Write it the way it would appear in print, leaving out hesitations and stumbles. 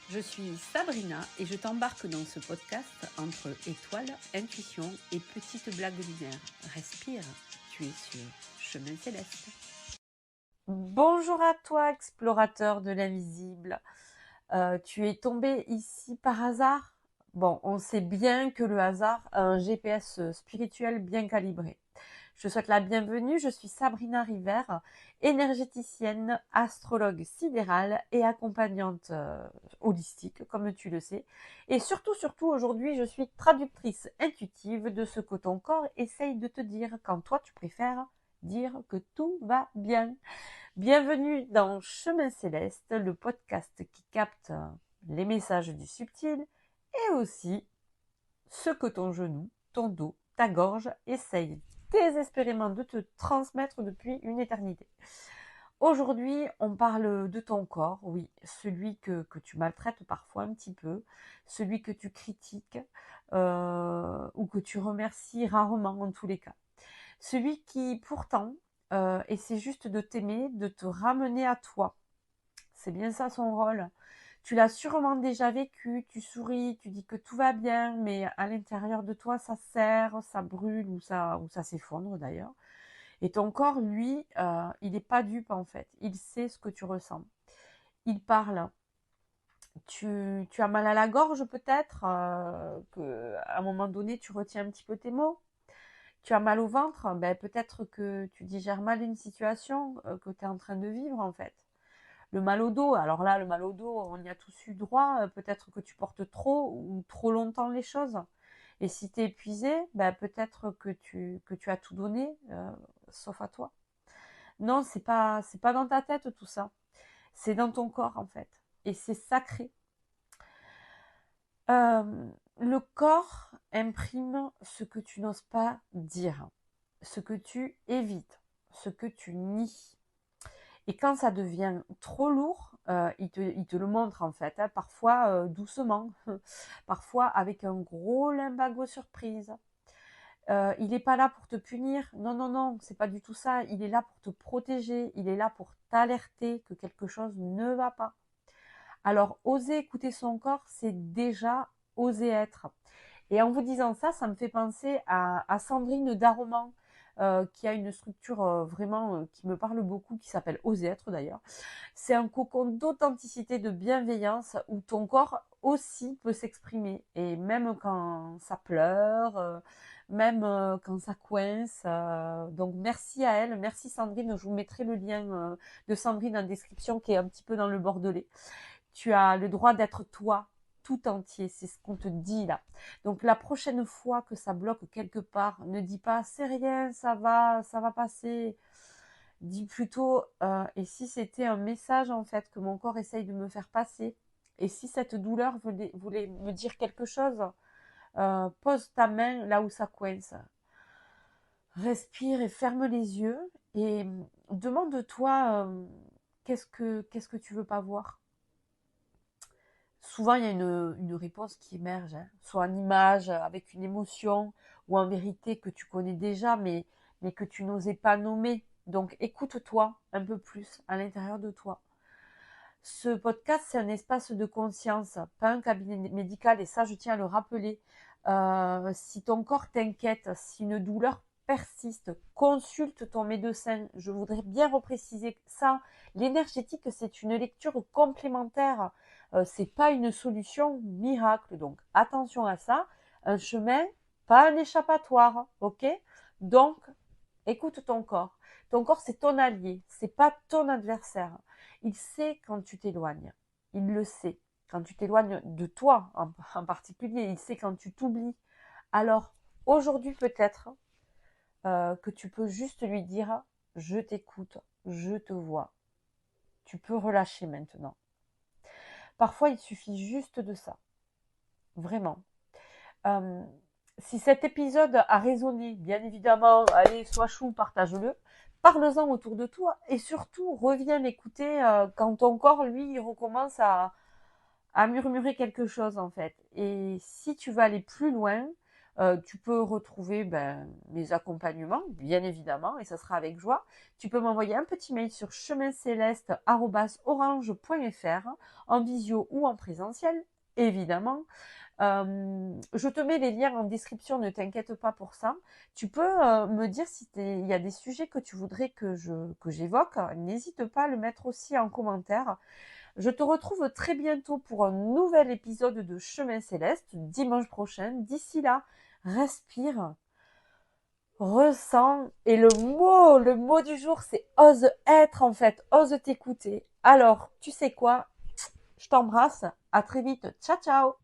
Je suis Sabrina et je t'embarque dans ce podcast entre étoiles, intuition et petites blagues lunaires. Respire, tu es sur Chemin Céleste. Bonjour à toi, explorateur de l'invisible. Tu es tombé ici par hasard? Bon, on sait bien que le hasard a un GPS spirituel bien calibré. Je te souhaite la bienvenue, je suis Sabrina River, énergéticienne, astrologue sidérale et accompagnante holistique, comme tu le sais. Et surtout, aujourd'hui, je suis traductrice intuitive de ce que ton corps essaye de te dire quand toi tu préfères dire que tout va bien. Bienvenue dans Chemin Céleste, le podcast qui capte les messages du subtil et aussi ce que ton genou, ton dos, ta gorge essayent désespérément de te transmettre depuis une éternité. Aujourd'hui, on parle de ton corps, oui, celui que tu maltraites parfois un petit peu, celui que tu critiques ou que tu remercies rarement en tous les cas. Celui qui pourtant essaie juste de t'aimer, de te ramener à toi. C'est bien ça son rôle. Tu l'as sûrement déjà vécu, tu souris, tu dis que tout va bien, mais à l'intérieur de toi, ça serre, ça brûle ou ça s'effondre d'ailleurs. Et ton corps, lui, il n'est pas dupe en fait. Il sait ce que tu ressens. Il parle. Tu as mal à la gorge peut-être, qu'à un moment donné, tu retiens un petit peu tes mots. Tu as mal au ventre, ben, peut-être que tu digères mal une situation que tu es en train de vivre en fait. Le mal au dos, alors là, le mal au dos, on y a tous eu droit. Peut-être que tu portes trop ou trop longtemps les choses. Et si tu es épuisé, ben, peut-être que tu as tout donné, sauf à toi. Non, c'est pas dans ta tête tout ça. C'est dans ton corps en fait. Et c'est sacré. Le corps imprime ce que tu n'oses pas dire, ce que tu évites, ce que tu nies. Et quand ça devient trop lourd, il te le montre en fait, hein, parfois doucement, parfois avec un gros limbago surprise. Il n'est pas là pour te punir, non, non, non, c'est pas du tout ça. Il est là pour te protéger, il est là pour t'alerter que quelque chose ne va pas. Alors, oser écouter son corps, c'est déjà oser être. Et en vous disant ça, ça me fait penser à Sandrine Darroman, qui a une structure vraiment qui me parle beaucoup, qui s'appelle Oser être d'ailleurs. C'est un cocon d'authenticité, de bienveillance, où ton corps aussi peut s'exprimer. Et même quand ça pleure, même quand ça coince. Donc merci à elle, merci Sandrine. Je vous mettrai le lien de Sandrine en description, qui est un petit peu dans le Bordelais. Tu as le droit d'être toi, tout entier, c'est ce qu'on te dit là. Donc la prochaine fois que ça bloque quelque part, ne dis pas c'est rien, ça va passer. Dis plutôt et si c'était un message en fait que mon corps essaye de me faire passer, et si cette douleur voulait me dire quelque chose, pose ta main là où ça coince. Respire et ferme les yeux et demande-toi qu'est-ce que tu veux pas voir. Souvent, il y a une réponse qui émerge, hein, soit en image, avec une émotion, ou en vérité que tu connais déjà, mais que tu n'osais pas nommer. Donc, écoute-toi un peu plus à l'intérieur de toi. Ce podcast, c'est un espace de conscience, pas un cabinet médical, et ça, je tiens à le rappeler. Si ton corps t'inquiète, si une douleur persiste, consulte ton médecin. Je voudrais bien repréciser ça. L'énergétique, c'est une lecture complémentaire. C'est pas une solution miracle. Donc, attention à ça. Un chemin, pas un échappatoire. Ok? Donc, écoute ton corps. Ton corps, c'est ton allié. C'est pas ton adversaire. Il sait quand tu t'éloignes. Il le sait. Quand tu t'éloignes de toi en particulier, il sait quand tu t'oublies. Alors, aujourd'hui peut-être que tu peux juste lui dire « Je t'écoute, je te vois ». Tu peux relâcher maintenant. Parfois, il suffit juste de ça. Vraiment. Si cet épisode a résonné, bien évidemment, allez, sois chou, partage-le. Parle-en autour de toi et surtout, reviens l'écouter quand ton corps, lui, il recommence à murmurer quelque chose, en fait. Et si tu veux aller plus loin, Tu peux retrouver mes accompagnements, bien évidemment, et ça sera avec joie. Tu peux m'envoyer un petit mail sur chemincéleste@orange.fr en visio ou en présentiel, évidemment. Je te mets les liens en description, ne t'inquiète pas pour ça. Tu peux me dire si il y a des sujets que tu voudrais que j'évoque. N'hésite pas à le mettre aussi en commentaire. Je te retrouve très bientôt pour un nouvel épisode de Chemin Céleste, dimanche prochain. D'ici là, respire, ressens. Et le mot du jour, c'est ose être en fait, ose t'écouter. Alors, tu sais quoi? Je t'embrasse. À très vite. Ciao, ciao.